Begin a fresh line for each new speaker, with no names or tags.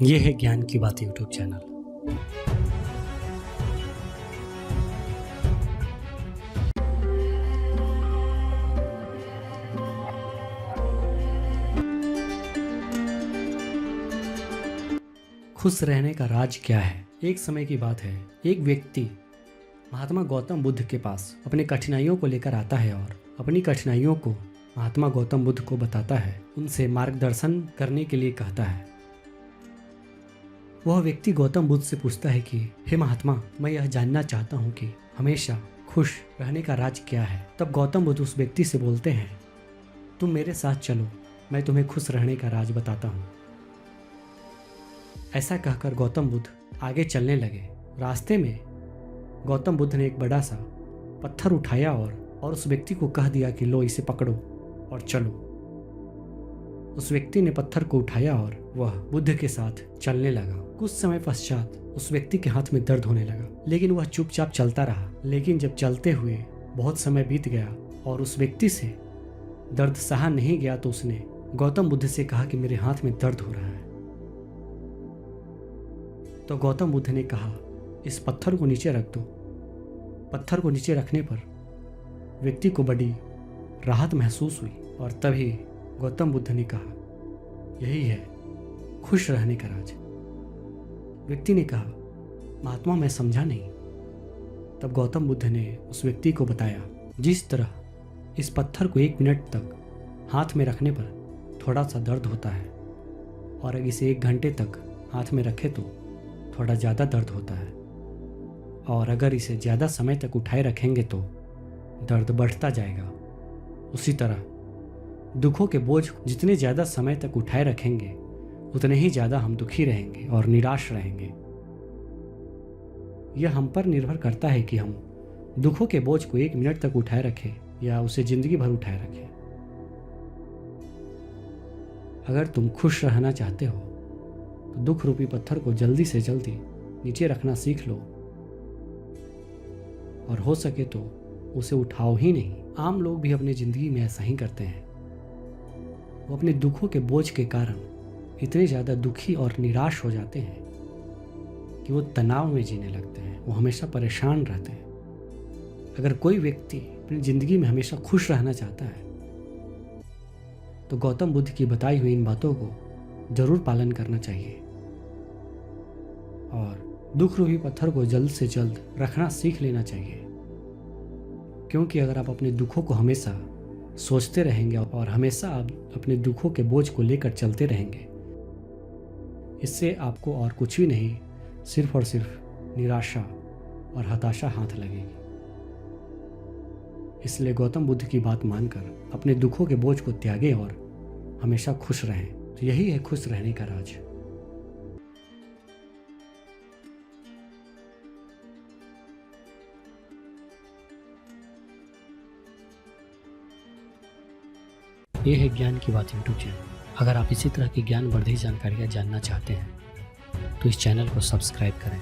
ये है ज्ञान की बात यूट्यूब चैनल। खुश रहने का राज क्या है। एक समय की बात है, एक व्यक्ति महात्मा गौतम बुद्ध के पास अपने कठिनाइयों को लेकर आता है और अपनी कठिनाइयों को महात्मा गौतम बुद्ध को बताता है, उनसे मार्गदर्शन करने के लिए कहता है। वह व्यक्ति गौतम बुद्ध से पूछता है कि हे महात्मा, मैं यह जानना चाहता हूँ कि हमेशा खुश रहने का राज क्या है। तब गौतम बुद्ध उस व्यक्ति से बोलते हैं, तुम मेरे साथ चलो, मैं तुम्हें खुश रहने का राज बताता हूँ। ऐसा कहकर गौतम बुद्ध आगे चलने लगे। रास्ते में गौतम बुद्ध ने एक बड़ा सा पत्थर उठाया और उस व्यक्ति को कह दिया कि लो, इसे पकड़ो और चलो। उस व्यक्ति ने पत्थर को उठाया और वह बुद्ध के साथ चलने लगा। कुछ समय पश्चात उस व्यक्ति के हाथ में दर्द होने लगा, लेकिन वह चुपचाप चलता रहा। लेकिन जब चलते हुए बहुत समय बीत गया और उस व्यक्ति से दर्द सहा नहीं गया, तो उसने गौतम बुद्ध से कहा कि मेरे हाथ में दर्द हो रहा है। तो गौतम बुद्ध ने कहा, इस पत्थर को नीचे रख दो। पत्थर को नीचे रखने पर व्यक्ति को बड़ी राहत महसूस हुई और तभी गौतम बुद्ध ने कहा, यही है खुश रहने का राज। व्यक्ति ने कहा, महात्मा, मैं समझा नहीं। तब गौतम बुद्ध ने उस व्यक्ति को बताया, जिस तरह इस पत्थर को 1 मिनट तक हाथ में रखने पर थोड़ा सा दर्द होता है और अगर इसे 1 घंटे तक हाथ में रखे तो थोड़ा ज़्यादा दर्द होता है, और अगर इसे ज़्यादा समय तक उठाए रखेंगे तो दर्द बढ़ता जाएगा। उसी तरह दुखों के बोझ जितने ज़्यादा समय तक उठाए रखेंगे उतने ही ज़्यादा हम दुखी रहेंगे और निराश रहेंगे। यह हम पर निर्भर करता है कि हम दुखों के बोझ को 1 मिनट तक उठाए रखें या उसे जिंदगी भर उठाए रखें। अगर तुम खुश रहना चाहते हो तो दुख रूपी पत्थर को जल्दी से जल्दी नीचे रखना सीख लो, और हो सके तो उसे उठाओ ही नहीं। आम लोग भी अपनी जिंदगी में ऐसा ही करते हैं। वो अपने दुखों के बोझ के कारण इतने ज़्यादा दुखी और निराश हो जाते हैं कि वो तनाव में जीने लगते हैं, वो हमेशा परेशान रहते हैं। अगर कोई व्यक्ति अपनी ज़िंदगी में हमेशा खुश रहना चाहता है तो गौतम बुद्ध की बताई हुई इन बातों को जरूर पालन करना चाहिए और दुख रूपी पत्थर को जल्द से जल्द रखना सीख लेना चाहिए। क्योंकि अगर आप अपने दुखों को हमेशा सोचते रहेंगे और हमेशा आप अपने दुखों के बोझ को लेकर चलते रहेंगे, इससे आपको और कुछ भी नहीं, सिर्फ और सिर्फ निराशा और हताशा हाथ लगेगी। इसलिए गौतम बुद्ध की बात मानकर अपने दुखों के बोझ को त्यागें और हमेशा खुश रहें। तो यही है खुश रहने का राज। ये है ज्ञान की बात यूट्यूब चैनल। अगर आप इसी तरह की ज्ञानवर्धक जानकारियाँ जानना चाहते हैं तो इस चैनल को सब्सक्राइब करें।